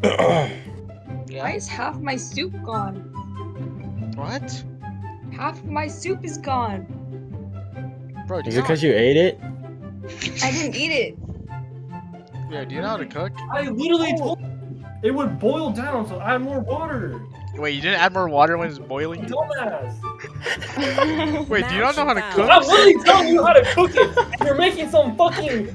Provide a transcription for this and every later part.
Why is half my soup gone? What? Half of my soup is gone. Bro, do Is you it know? because you ate it? I didn't eat it. Yeah, do you know how to cook? I literally told you it would boil down, so add more water. Wait, you didn't add more water when it's boiling? Dumbass. Wait, do you not know how to cook? I'm literally telling you how to cook it, and you're making some fucking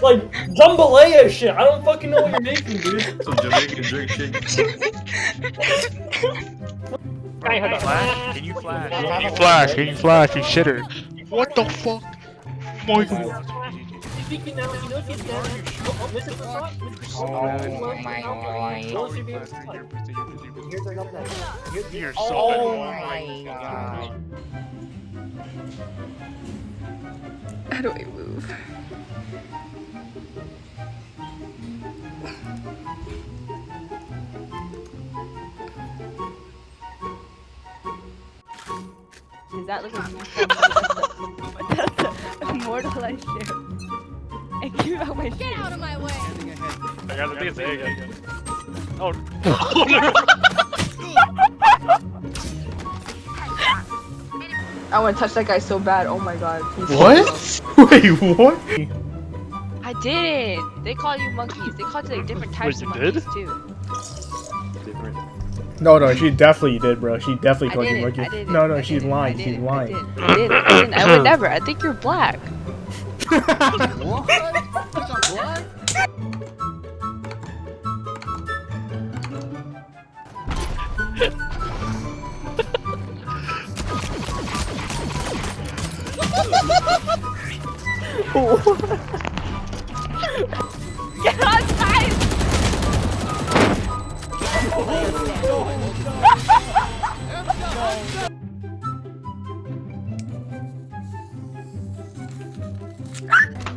like jambalaya shit. I don't fucking know what you're making, dude. Some Jamaican jerk chicken. Can you flash? Can you flash? Can you flash? You shitter. What the fuck? My god. You're so god. How do I move? Does that look like that's the immortalized ship? And give out my shit. Get out of my way! I got the thing again. Oh. I want to touch that guy so bad. Oh my god. Please. What? Wait, what? I didn't. They call you monkeys. They call you like different types of monkeys too. No, she definitely did, bro. She definitely I called you didn't. monkey. I didn't. No, I she's didn't, lying. I She's didn't, lying. I didn't. I would never. I think you're black. What? What? Get on time!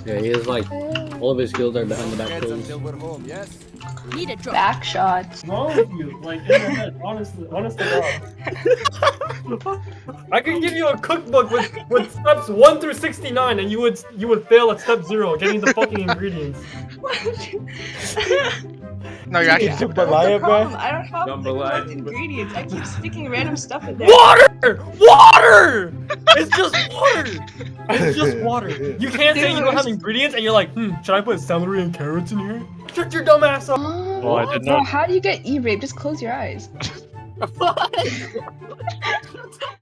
Yeah, he is like, all of his skills are behind the back pulls. Need a drop. Back shots. What's wrong with you? Like, in the head, honestly, honest to God. I can give you a cookbook with steps 1 through 69, and you would fail at step 0, getting the fucking ingredients. No, you're actually. Jambalaya, bro. I don't have the Jambalaya. correct ingredients. I keep sticking random stuff in there. Water! Water! It's just water! It's just water. You can't say you don't have ingredients and you're like, should I put celery and carrots in here? Shut your dumb ass up! Well, I did Bro, not. how do you get E-raped? Just close your eyes.